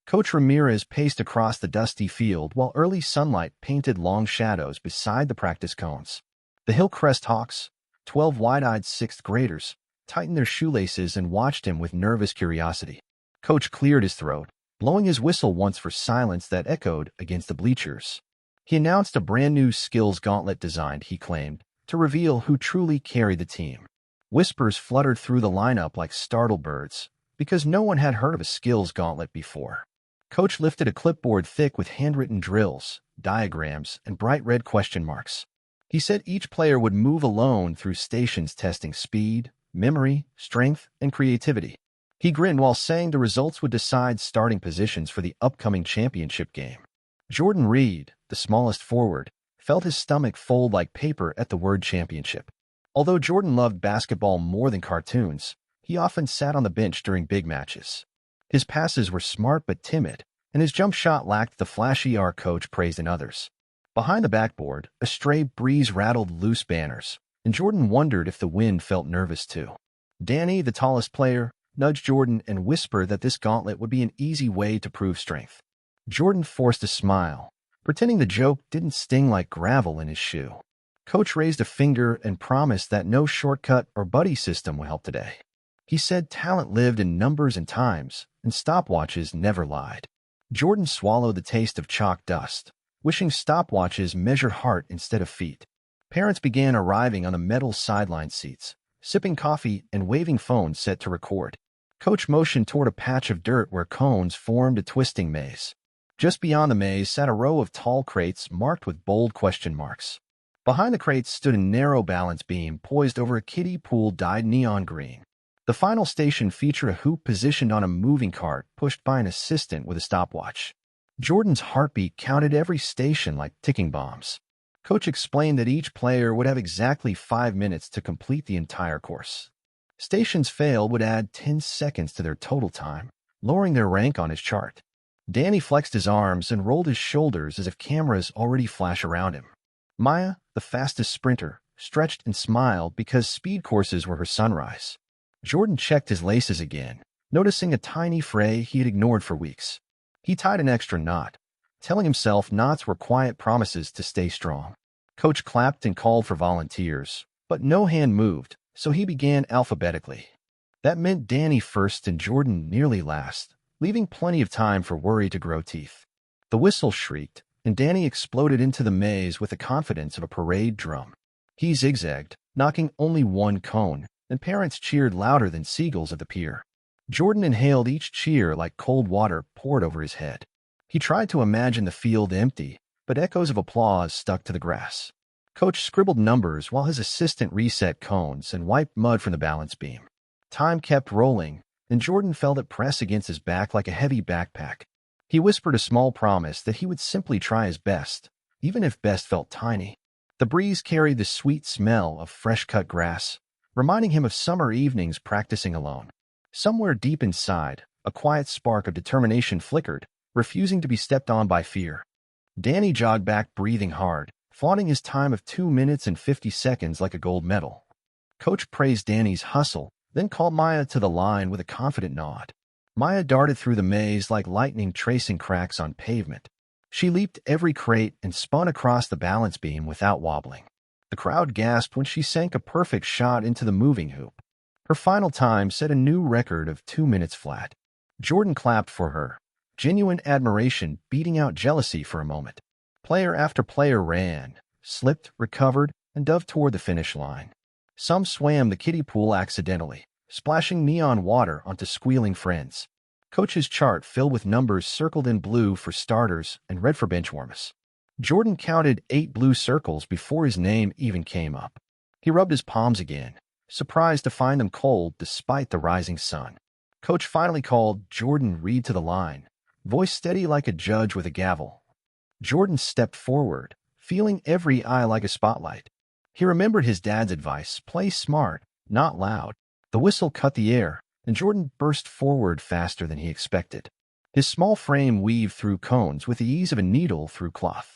Coach Ramirez paced across the dusty field while early sunlight painted long shadows beside the practice cones. The Hillcrest Hawks, 12 wide-eyed sixth graders, tightened their shoelaces and watched him with nervous curiosity. Coach cleared his throat, blowing his whistle once for silence that echoed against the bleachers. He announced a brand-new skills gauntlet designed, he claimed, to reveal who truly carried the team. Whispers fluttered through the lineup like startled birds, because no one had heard of a skills gauntlet before. Coach lifted a clipboard thick with handwritten drills, diagrams, and bright red question marks. He said each player would move alone through stations testing speed, memory, strength, and creativity. He grinned while saying the results would decide starting positions for the upcoming championship game. Jordan Reed, the smallest forward, felt his stomach fold like paper at the word championship. Although Jordan loved basketball more than cartoons, he often sat on the bench during big matches. His passes were smart but timid, and his jump shot lacked the flashy our coach praised in others. Behind the backboard, a stray breeze rattled loose banners, and Jordan wondered if the wind felt nervous too. Danny, the tallest player, nudged Jordan and whispered that this gauntlet would be an easy way to prove strength. Jordan forced a smile, pretending the joke didn't sting like gravel in his shoe. Coach raised a finger and promised that no shortcut or buddy system would help today. He said talent lived in numbers and times, and stopwatches never lied. Jordan swallowed the taste of chalk dust, wishing stopwatches measured heart instead of feet. Parents began arriving on the metal sideline seats, sipping coffee and waving phones set to record. Coach motioned toward a patch of dirt where cones formed a twisting maze. Just beyond the maze sat a row of tall crates marked with bold question marks. Behind the crates stood a narrow balance beam poised over a kiddie pool dyed neon green. The final station featured a hoop positioned on a moving cart pushed by an assistant with a stopwatch. Jordan's heartbeat counted every station like ticking bombs. Coach explained that each player would have exactly 5 minutes to complete the entire course. Stations failed would add 10 seconds to their total time, lowering their rank on his chart. Danny flexed his arms and rolled his shoulders as if cameras already flash around him. Maya, the fastest sprinter, stretched and smiled because speed courses were her sunrise. Jordan checked his laces again, noticing a tiny fray he had ignored for weeks. He tied an extra knot, telling himself knots were quiet promises to stay strong. Coach clapped and called for volunteers, but no hand moved, so he began alphabetically. That meant Danny first and Jordan nearly last, leaving plenty of time for worry to grow teeth. The whistle shrieked, and Danny exploded into the maze with the confidence of a parade drum. He zigzagged, knocking only one cone, and parents cheered louder than seagulls at the pier. Jordan inhaled each cheer like cold water poured over his head. He tried to imagine the field empty, but echoes of applause stuck to the grass. Coach scribbled numbers while his assistant reset cones and wiped mud from the balance beam. Time kept rolling, and Jordan felt it press against his back like a heavy backpack. He whispered a small promise that he would simply try his best, even if best felt tiny. The breeze carried the sweet smell of fresh-cut grass, reminding him of summer evenings practicing alone. Somewhere deep inside, a quiet spark of determination flickered, refusing to be stepped on by fear. Danny jogged back, breathing hard, flaunting his time of 2 minutes and 50 seconds like a gold medal. Coach praised Danny's hustle, then called Maya to the line with a confident nod. Maya darted through the maze like lightning tracing cracks on pavement. She leaped every crate and spun across the balance beam without wobbling. The crowd gasped when she sank a perfect shot into the moving hoop. Her final time set a new record of 2 minutes flat. Jordan clapped for her, genuine admiration beating out jealousy for a moment. Player after player ran, slipped, recovered, and dove toward the finish line. Some swam the kiddie pool accidentally, splashing neon water onto squealing friends. Coach's chart filled with numbers circled in blue for starters and red for benchwarmers. Jordan counted 8 blue circles before his name even came up. He rubbed his palms again, surprised to find them cold despite the rising sun. Coach finally called Jordan Reed to the line, voice steady like a judge with a gavel. Jordan stepped forward, feeling every eye like a spotlight. He remembered his dad's advice, play smart, not loud. The whistle cut the air, and Jordan burst forward faster than he expected. His small frame weaved through cones with the ease of a needle through cloth.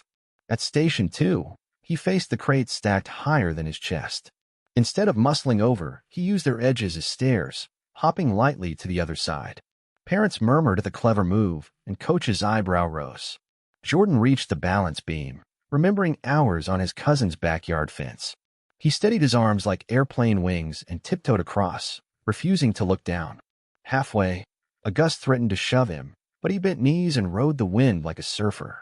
At Station 2, he faced the crates stacked higher than his chest. Instead of muscling over, he used their edges as stairs, hopping lightly to the other side. Parents murmured at the clever move, and Coach's eyebrow rose. Jordan reached the balance beam, remembering hours on his cousin's backyard fence. He steadied his arms like airplane wings and tiptoed across, refusing to look down. Halfway, a gust threatened to shove him, but he bent knees and rode the wind like a surfer.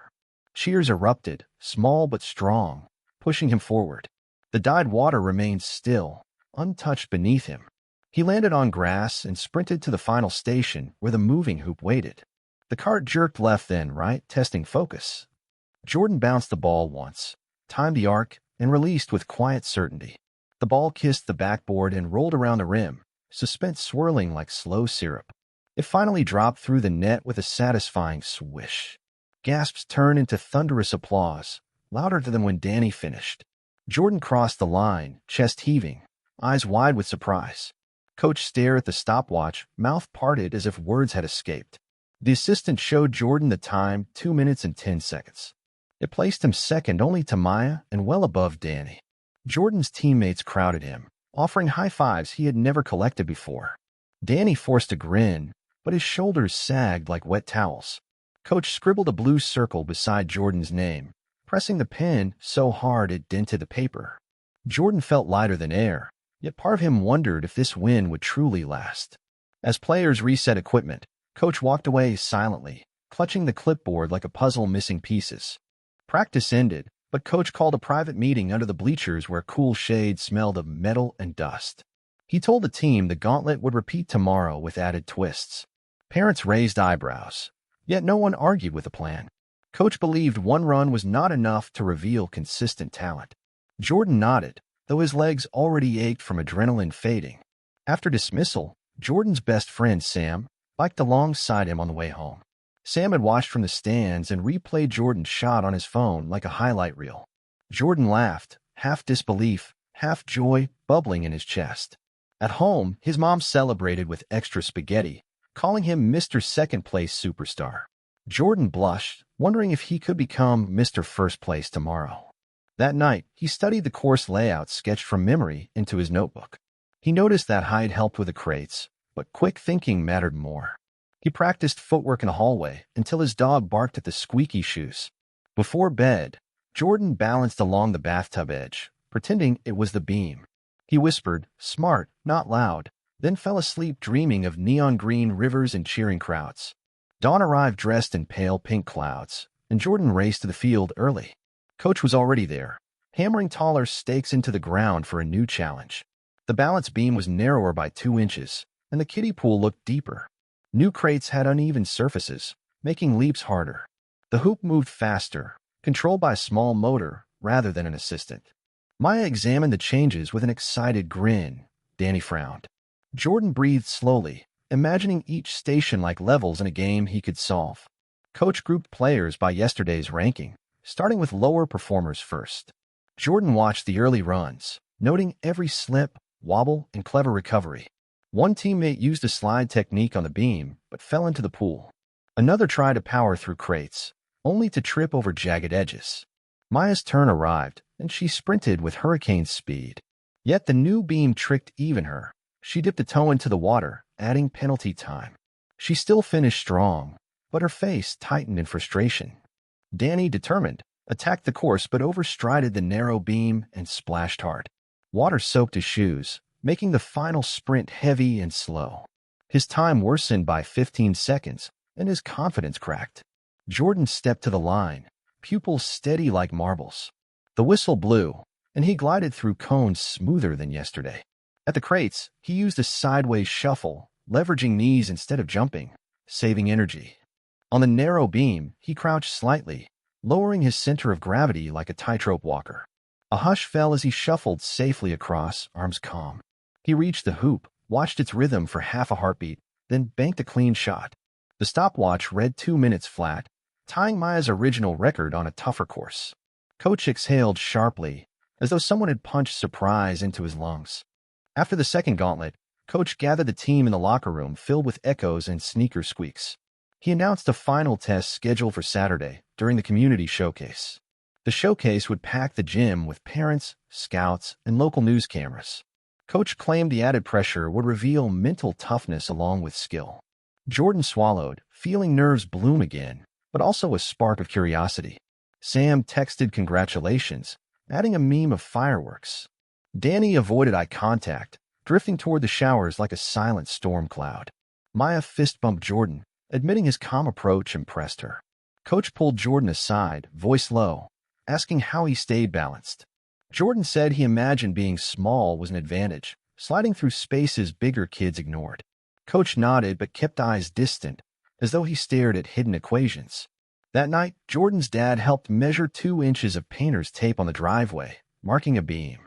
Cheers erupted, small but strong, pushing him forward. The dyed water remained still, untouched beneath him. He landed on grass and sprinted to the final station where the moving hoop waited. The cart jerked left then right, testing focus. Jordan bounced the ball once, timed the arc, and released with quiet certainty. The ball kissed the backboard and rolled around the rim, suspense swirling like slow syrup. It finally dropped through the net with a satisfying swish. Gasps turned into thunderous applause, louder than when Danny finished. Jordan crossed the line, chest heaving, eyes wide with surprise. Coach stared at the stopwatch, mouth parted as if words had escaped. The assistant showed Jordan the time, 2 minutes and 10 seconds. It placed him second only to Maya and well above Danny. Jordan's teammates crowded him, offering high fives he had never collected before. Danny forced a grin, but his shoulders sagged like wet towels. Coach scribbled a blue circle beside Jordan's name, pressing the pen so hard it dented the paper. Jordan felt lighter than air, yet part of him wondered if this win would truly last. As players reset equipment, Coach walked away silently, clutching the clipboard like a puzzle missing pieces. Practice ended, but Coach called a private meeting under the bleachers where cool shade smelled of metal and dust. He told the team the gauntlet would repeat tomorrow with added twists. Parents raised eyebrows, yet no one argued with the plan. Coach believed one run was not enough to reveal consistent talent. Jordan nodded, though his legs already ached from adrenaline fading. After dismissal, Jordan's best friend Sam biked alongside him on the way home. Sam had watched from the stands and replayed Jordan's shot on his phone like a highlight reel. Jordan laughed, half disbelief, half joy bubbling in his chest. At home, his mom celebrated with extra spaghetti, calling him Mr. Second Place Superstar. Jordan blushed, wondering if he could become Mr. First Place tomorrow. That night, he studied the course layout sketched from memory into his notebook. He noticed that height helped with the crates, but quick thinking mattered more. He practiced footwork in the hallway until his dog barked at the squeaky shoes. Before bed, Jordan balanced along the bathtub edge, pretending it was the beam. He whispered, "Smart, not loud," then fell asleep dreaming of neon green rivers and cheering crowds. Dawn arrived dressed in pale pink clouds, and Jordan raced to the field early. Coach was already there, hammering taller stakes into the ground for a new challenge. The balance beam was narrower by 2 inches, and the kiddie pool looked deeper. New crates had uneven surfaces, making leaps harder. The hoop moved faster, controlled by a small motor rather than an assistant. Maya examined the changes with an excited grin. Danny frowned. Jordan breathed slowly, imagining each station like levels in a game he could solve. Coach grouped players by yesterday's ranking, starting with lower performers first. Jordan watched the early runs, noting every slip, wobble, and clever recovery. One teammate used a slide technique on the beam, but fell into the pool. Another tried to power through crates, only to trip over jagged edges. Maya's turn arrived, and she sprinted with hurricane speed. Yet the new beam tricked even her. She dipped a toe into the water, adding penalty time. She still finished strong, but her face tightened in frustration. Danny, determined, attacked the course but overstrided the narrow beam and splashed hard. Water soaked his shoes, making the final sprint heavy and slow. His time worsened by 15 seconds, and his confidence cracked. Jordan stepped to the line, pupils steady like marbles. The whistle blew, and he glided through cones smoother than yesterday. At the crates, he used a sideways shuffle, leveraging knees instead of jumping, saving energy. On the narrow beam, he crouched slightly, lowering his center of gravity like a tightrope walker. A hush fell as he shuffled safely across, arms calm. He reached the hoop, watched its rhythm for half a heartbeat, then banked a clean shot. The stopwatch read 2 minutes flat, tying Maya's original record on a tougher course. Coach exhaled sharply, as though someone had punched surprise into his lungs. After the second gauntlet, Coach gathered the team in the locker room filled with echoes and sneaker squeaks. He announced a final test scheduled for Saturday during the community showcase. The showcase would pack the gym with parents, scouts, and local news cameras. Coach claimed the added pressure would reveal mental toughness along with skill. Jordan swallowed, feeling nerves bloom again, but also a spark of curiosity. Sam texted congratulations, adding a meme of fireworks. Danny avoided eye contact, drifting toward the showers like a silent storm cloud. Maya fist-bumped Jordan, admitting his calm approach impressed her. Coach pulled Jordan aside, voice low, asking how he stayed balanced. Jordan said he imagined being small was an advantage, sliding through spaces bigger kids ignored. Coach nodded but kept eyes distant, as though he stared at hidden equations. That night, Jordan's dad helped measure 2 inches of painter's tape on the driveway, marking a beam.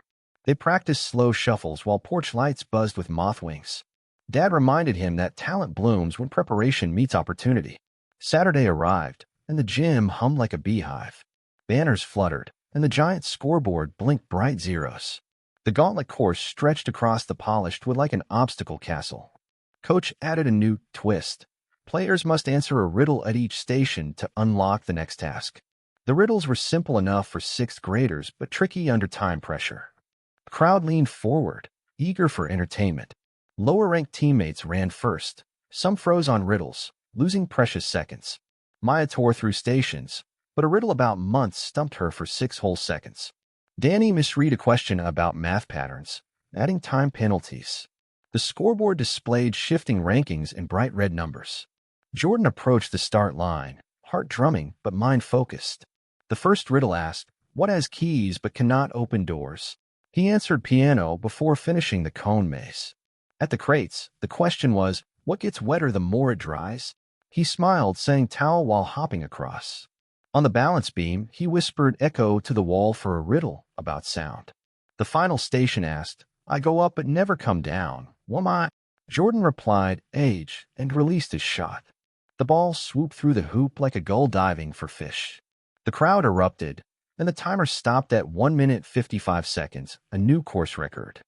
They practiced slow shuffles while porch lights buzzed with moth wings. Dad reminded him that talent blooms when preparation meets opportunity. Saturday arrived, and the gym hummed like a beehive. Banners fluttered, and the giant scoreboard blinked bright zeros. The gauntlet course stretched across the polished wood like an obstacle castle. Coach added a new twist. Players must answer a riddle at each station to unlock the next task. The riddles were simple enough for 6th graders, but tricky under time pressure. The crowd leaned forward, eager for entertainment. Lower-ranked teammates ran first. Some froze on riddles, losing precious seconds. Maya tore through stations, but a riddle about months stumped her for 6 whole seconds. Danny misread a question about math patterns, adding time penalties. The scoreboard displayed shifting rankings in bright red numbers. Jordan approached the start line, heart drumming but mind focused. The first riddle asked, "What has keys but cannot open doors?" He answered piano before finishing the cone maze. At the crates, the question was, "What gets wetter the more it dries?" He smiled, saying towel while hopping across. On the balance beam, he whispered echo to the wall for a riddle about sound. The final station asked, "I go up but never come down. Why?" Jordan replied, "Age," and released his shot. The ball swooped through the hoop like a gull diving for fish. The crowd erupted, and the timer stopped at 1 minute 55 seconds, a new course record.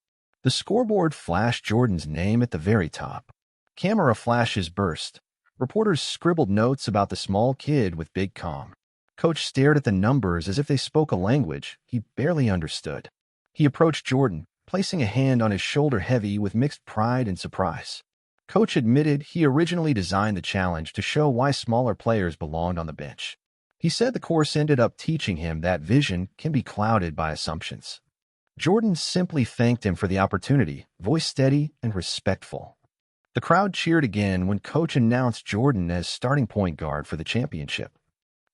The scoreboard flashed Jordan's name at the very top. Camera flashes burst. Reporters scribbled notes about the small kid with big calm. Coach stared at the numbers as if they spoke a language he barely understood. He approached Jordan, placing a hand on his shoulder heavy with mixed pride and surprise. Coach admitted he originally designed the challenge to show why smaller players belonged on the bench. He said the course ended up teaching him that vision can be clouded by assumptions. Jordan simply thanked him for the opportunity, voice steady and respectful. The crowd cheered again when Coach announced Jordan as starting point guard for the championship.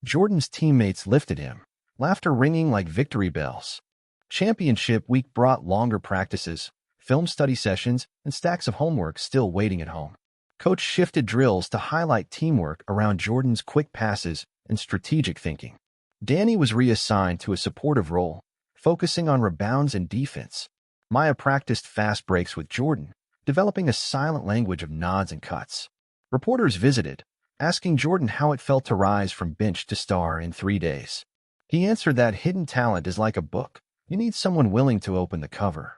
Jordan's teammates lifted him, laughter ringing like victory bells. Championship week brought longer practices, film study sessions, and stacks of homework still waiting at home. Coach shifted drills to highlight teamwork around Jordan's quick passes and strategic thinking. Danny was reassigned to a supportive role, focusing on rebounds and defense. Maya practiced fast breaks with Jordan, developing a silent language of nods and cuts. Reporters visited, asking Jordan how it felt to rise from bench to star in 3 days. He answered that hidden talent is like a book. You need someone willing to open the cover.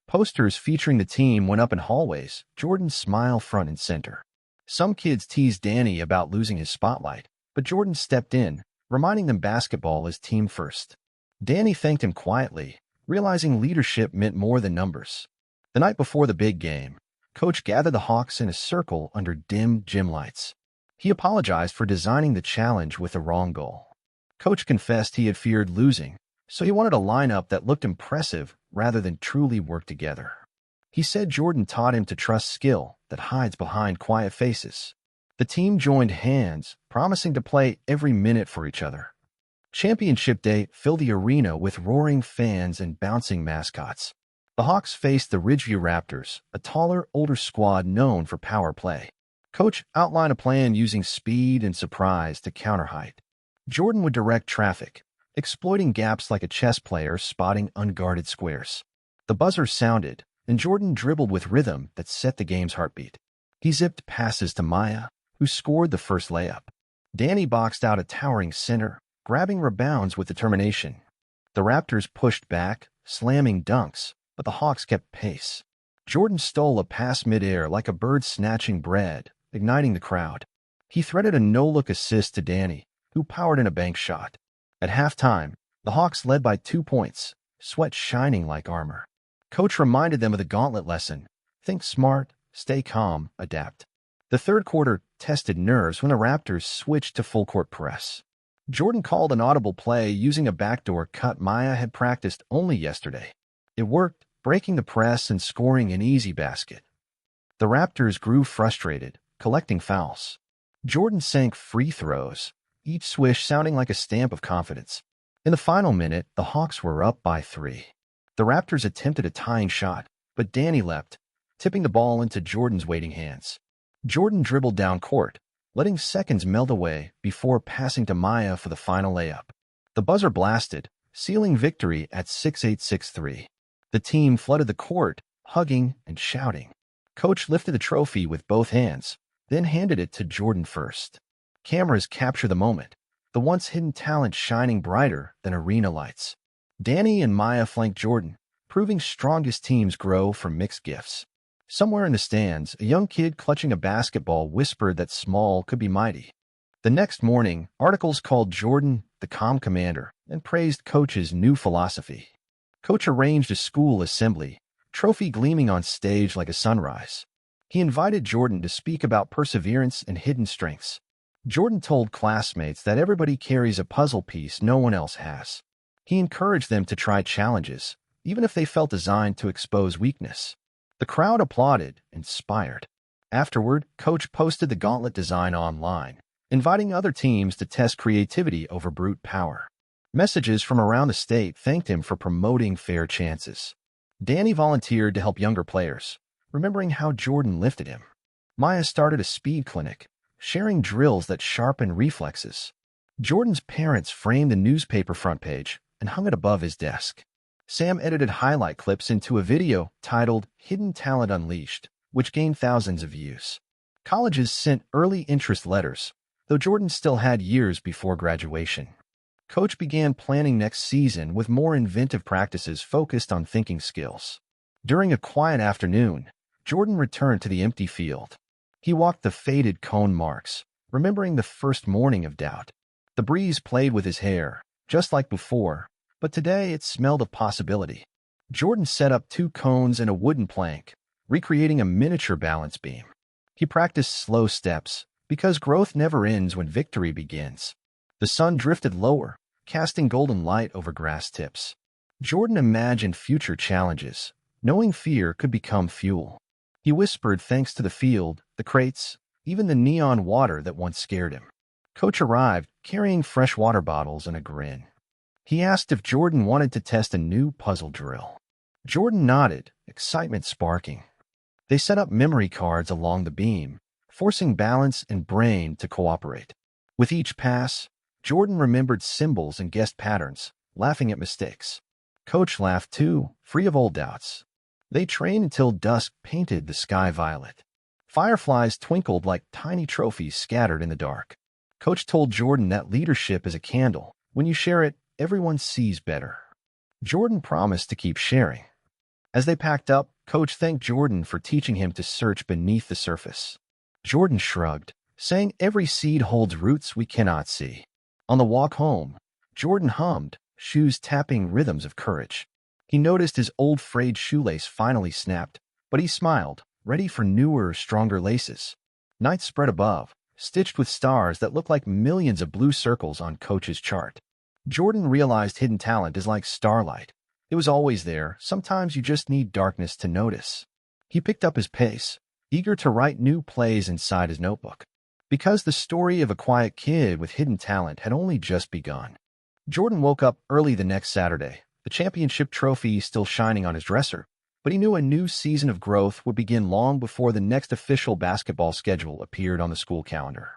Posters featuring the team went up in hallways, Jordan's smile front and center. Some kids teased Danny about losing his spotlight, but Jordan stepped in, reminding them basketball is team first. Danny thanked him quietly, realizing leadership meant more than numbers. The night before the big game, Coach gathered the Hawks in a circle under dim gym lights. He apologized for designing the challenge with the wrong goal. Coach confessed he had feared losing, so he wanted a lineup that looked impressive rather than truly work together. He said Jordan taught him to trust skill that hides behind quiet faces. The team joined hands, promising to play every minute for each other. Championship day filled the arena with roaring fans and bouncing mascots. The Hawks faced the Ridgeview Raptors, a taller, older squad known for power play. Coach outlined a plan using speed and surprise to counter height. Jordan would direct traffic, exploiting gaps like a chess player spotting unguarded squares. The buzzer sounded, and Jordan dribbled with rhythm that set the game's heartbeat. He zipped passes to Maya, who scored the first layup. Danny boxed out a towering center, grabbing rebounds with determination. The Raptors pushed back, slamming dunks, but the Hawks kept pace. Jordan stole a pass midair like a bird snatching bread, igniting the crowd. He threaded a no-look assist to Danny, who powered in a bank shot. At halftime, the Hawks led by 2 points, sweat shining like armor. Coach reminded them of the gauntlet lesson: think smart, stay calm, adapt. The third quarter tested nerves when the Raptors switched to full-court press. Jordan called an audible play using a backdoor cut Maya had practiced only yesterday. It worked, breaking the press and scoring an easy basket. The Raptors grew frustrated, collecting fouls. Jordan sank free throws, each swish sounding like a stamp of confidence. In the final minute, the Hawks were up by 3. The Raptors attempted a tying shot, but Danny leapt, tipping the ball into Jordan's waiting hands. Jordan dribbled down court, letting seconds melt away before passing to Maya for the final layup. The buzzer blasted, sealing victory at 6-8-6-3. The team flooded the court, hugging and shouting. Coach lifted the trophy with both hands, then handed it to Jordan first. Cameras capture the moment, the once-hidden talent shining brighter than arena lights. Danny and Maya flanked Jordan, proving strongest teams grow from mixed gifts. Somewhere in the stands, a young kid clutching a basketball whispered that small could be mighty. The next morning, articles called Jordan the calm commander and praised Coach's new philosophy. Coach arranged a school assembly, trophy gleaming on stage like a sunrise. He invited Jordan to speak about perseverance and hidden strengths. Jordan told classmates that everybody carries a puzzle piece no one else has. He encouraged them to try challenges, even if they felt designed to expose weakness. The crowd applauded, inspired. Afterward, Coach posted the gauntlet design online, inviting other teams to test creativity over brute power. Messages from around the state thanked him for promoting fair chances. Danny volunteered to help younger players, remembering how Jordan lifted him. Maya started a speed clinic, sharing drills that sharpen reflexes. Jordan's parents framed the newspaper front page and hung it above his desk. Sam edited highlight clips into a video titled Hidden Talent Unleashed, which gained thousands of views. Colleges sent early interest letters, though Jordan still had years before graduation. Coach began planning next season with more inventive practices focused on thinking skills. During a quiet afternoon, Jordan returned to the empty field. He walked the faded cone marks, remembering the first morning of doubt. The breeze played with his hair, just like before, but today it smelled of possibility. Jordan set up 2 cones and a wooden plank, recreating a miniature balance beam. He practiced slow steps, because growth never ends when victory begins. The sun drifted lower, casting golden light over grass tips. Jordan imagined future challenges, knowing fear could become fuel. He whispered thanks to the field, the crates, even the neon water that once scared him. Coach arrived, carrying fresh water bottles and a grin. He asked if Jordan wanted to test a new puzzle drill. Jordan nodded, excitement sparking. They set up memory cards along the beam, forcing balance and brain to cooperate. With each pass, Jordan remembered symbols and guessed patterns, laughing at mistakes. Coach laughed too, free of old doubts. They trained until dusk painted the sky violet. Fireflies twinkled like tiny trophies scattered in the dark. Coach told Jordan that leadership is a candle. When you share it, everyone sees better. Jordan promised to keep sharing. As they packed up, Coach thanked Jordan for teaching him to search beneath the surface. Jordan shrugged, saying every seed holds roots we cannot see. On the walk home, Jordan hummed, shoes tapping rhythms of courage. He noticed his old frayed shoelace finally snapped, but he smiled, ready for newer, stronger laces. Night spread above, stitched with stars that looked like millions of blue circles on Coach's chart. Jordan realized hidden talent is like starlight. It was always there, sometimes you just need darkness to notice. He picked up his pace, eager to write new plays inside his notebook. Because the story of a quiet kid with hidden talent had only just begun. Jordan woke up early the next Saturday, the championship trophy still shining on his dresser, but he knew a new season of growth would begin long before the next official basketball schedule appeared on the school calendar.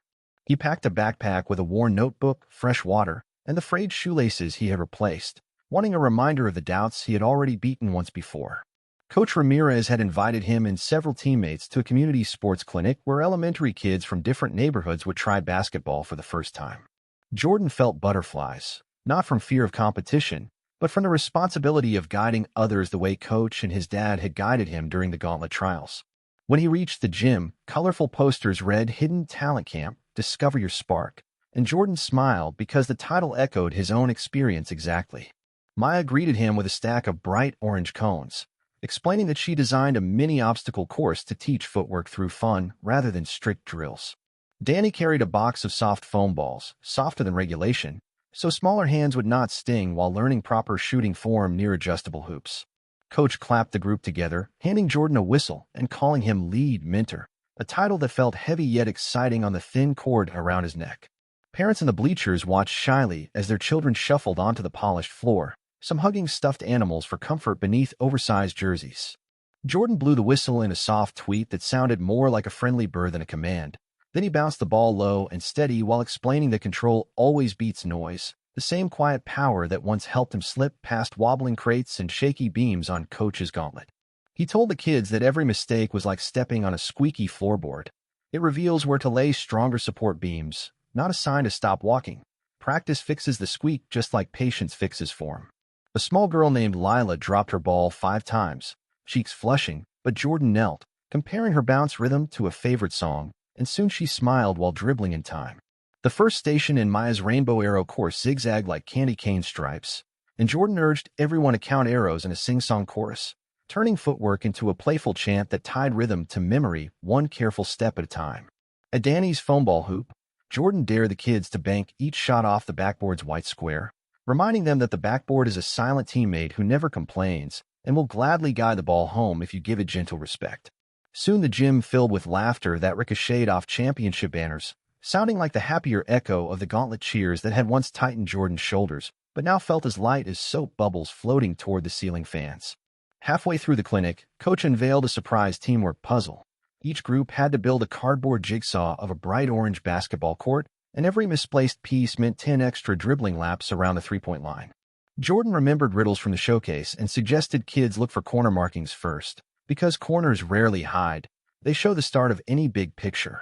He packed a backpack with a worn notebook, fresh water, and the frayed shoelaces he had replaced, wanting a reminder of the doubts he had already beaten once before. Coach Ramirez had invited him and several teammates to a community sports clinic where elementary kids from different neighborhoods would try basketball for the first time. Jordan felt butterflies, not from fear of competition, but from the responsibility of guiding others the way Coach and his dad had guided him during the gauntlet trials. When he reached the gym, colorful posters read Hidden Talent Camp, Discover Your Spark, and Jordan smiled because the title echoed his own experience exactly. Maya greeted him with a stack of bright orange cones. explaining that she designed a mini obstacle course to teach footwork through fun rather than strict drills. Danny carried a box of soft foam balls, softer than regulation, so smaller hands would not sting while learning proper shooting form near adjustable hoops. Coach clapped the group together, handing Jordan a whistle and calling him lead mentor, a title that felt heavy yet exciting on the thin cord around his neck. Parents in the bleachers watched shyly as their children shuffled onto the polished floor, some hugging stuffed animals for comfort beneath oversized jerseys. Jordan blew the whistle in a soft tweet that sounded more like a friendly burr than a command. Then he bounced the ball low and steady while explaining that control always beats noise, the same quiet power that once helped him slip past wobbling crates and shaky beams on Coach's gauntlet. He told the kids that every mistake was like stepping on a squeaky floorboard. It reveals where to lay stronger support beams, not a sign to stop walking. Practice fixes the squeak just like patience fixes form. A small girl named Lila dropped her ball 5 times, cheeks flushing, but Jordan knelt, comparing her bounce rhythm to a favorite song, and soon she smiled while dribbling in time. The first station in Maya's Rainbow Arrow course zigzagged like candy cane stripes, and Jordan urged everyone to count arrows in a sing-song chorus, turning footwork into a playful chant that tied rhythm to memory one careful step at a time. At Danny's foam ball hoop, Jordan dared the kids to bank each shot off the backboard's white square, reminding them that the backboard is a silent teammate who never complains and will gladly guide the ball home if you give it gentle respect. Soon the gym filled with laughter that ricocheted off championship banners, sounding like the happier echo of the gauntlet cheers that had once tightened Jordan's shoulders, but now felt as light as soap bubbles floating toward the ceiling fans. Halfway through the clinic, Coach unveiled a surprise teamwork puzzle. Each group had to build a cardboard jigsaw of a bright orange basketball court, and every misplaced piece meant 10 extra dribbling laps around the three-point line. Jordan remembered riddles from the showcase and suggested kids look for corner markings first. Because corners rarely hide, they show the start of any big picture.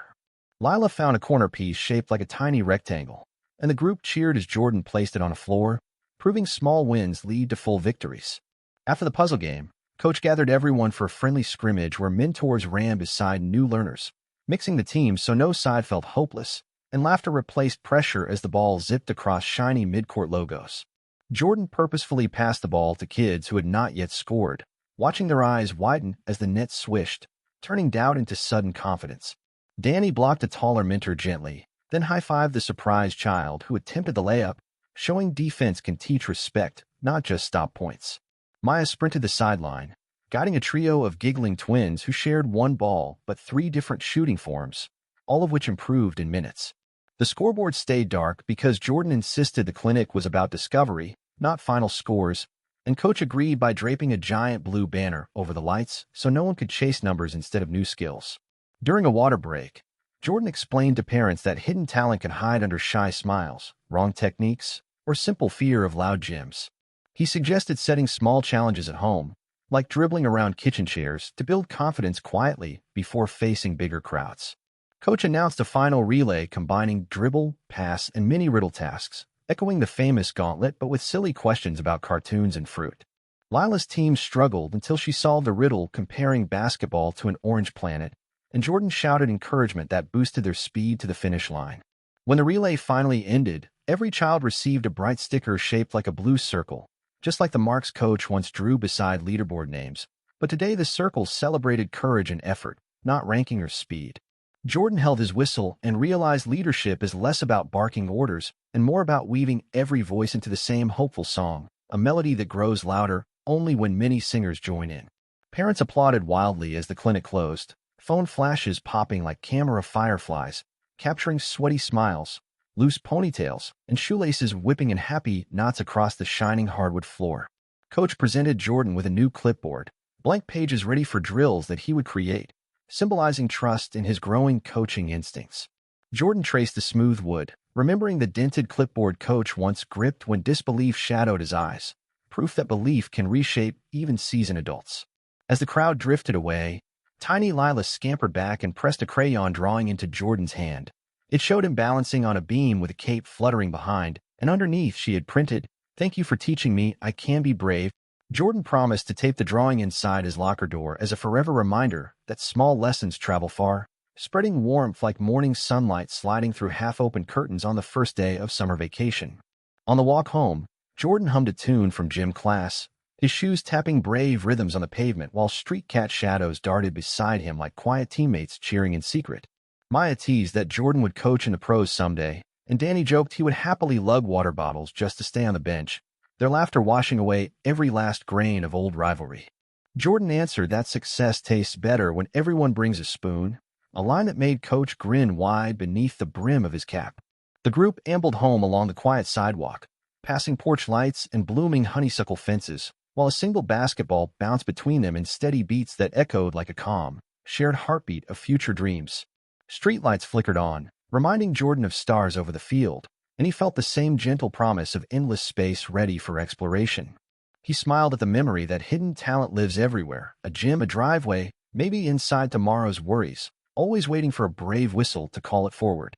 Lila found a corner piece shaped like a tiny rectangle, and the group cheered as Jordan placed it on a floor, proving small wins lead to full victories. After the puzzle game, Coach gathered everyone for a friendly scrimmage where mentors ran beside new learners, mixing the teams so no side felt hopeless, and laughter replaced pressure as the ball zipped across shiny midcourt logos. Jordan purposefully passed the ball to kids who had not yet scored, watching their eyes widen as the net swished, turning doubt into sudden confidence. Danny blocked a taller mentor gently, then high-fived the surprised child who attempted the layup, showing defense can teach respect, not just stop points. Maya sprinted the sideline, guiding a trio of giggling twins who shared one ball but 3 different shooting forms, all of which improved in minutes. The scoreboard stayed dark because Jordan insisted the clinic was about discovery, not final scores, and Coach agreed by draping a giant blue banner over the lights so no one could chase numbers instead of new skills. During a water break, Jordan explained to parents that hidden talent can hide under shy smiles, wrong techniques, or simple fear of loud gyms. He suggested setting small challenges at home, like dribbling around kitchen chairs, to build confidence quietly before facing bigger crowds. Coach announced a final relay combining dribble, pass, and mini riddle tasks, echoing the famous gauntlet but with silly questions about cartoons and fruit. Lila's team struggled until she solved a riddle comparing basketball to an orange planet, and Jordan shouted encouragement that boosted their speed to the finish line. When the relay finally ended, every child received a bright sticker shaped like a blue circle, just like the marks Coach once drew beside leaderboard names, but today the circles celebrated courage and effort, not ranking or speed. Jordan held his whistle and realized leadership is less about barking orders and more about weaving every voice into the same hopeful song, a melody that grows louder only when many singers join in. Parents applauded wildly as the clinic closed, phone flashes popping like camera fireflies, capturing sweaty smiles, loose ponytails, and shoelaces whipping in happy knots across the shining hardwood floor. Coach presented Jordan with a new clipboard, blank pages ready for drills that he would create, symbolizing trust in his growing coaching instincts. Jordan traced the smooth wood, remembering the dented clipboard Coach once gripped when disbelief shadowed his eyes, proof that belief can reshape even seasoned adults. As the crowd drifted away, tiny Lila scampered back and pressed a crayon drawing into Jordan's hand. It showed him balancing on a beam with a cape fluttering behind, and underneath she had printed, "Thank you for teaching me, I can be brave." Jordan promised to tape the drawing inside his locker door as a forever reminder that small lessons travel far, spreading warmth like morning sunlight sliding through half-open curtains on the first day of summer vacation. On the walk home, Jordan hummed a tune from gym class, his shoes tapping brave rhythms on the pavement while street cat shadows darted beside him like quiet teammates cheering in secret. Maya teased that Jordan would coach in the pros someday, and Danny joked he would happily lug water bottles just to stay on the bench, their laughter washing away every last grain of old rivalry. Jordan answered that success tastes better when everyone brings a spoon, a line that made Coach grin wide beneath the brim of his cap. The group ambled home along the quiet sidewalk, passing porch lights and blooming honeysuckle fences, while a single basketball bounced between them in steady beats that echoed like a calm, shared heartbeat of future dreams. Streetlights flickered on, reminding Jordan of stars over the field, and he felt the same gentle promise of endless space ready for exploration. He smiled at the memory that hidden talent lives everywhere, a gym, a driveway, maybe inside tomorrow's worries, always waiting for a brave whistle to call it forward.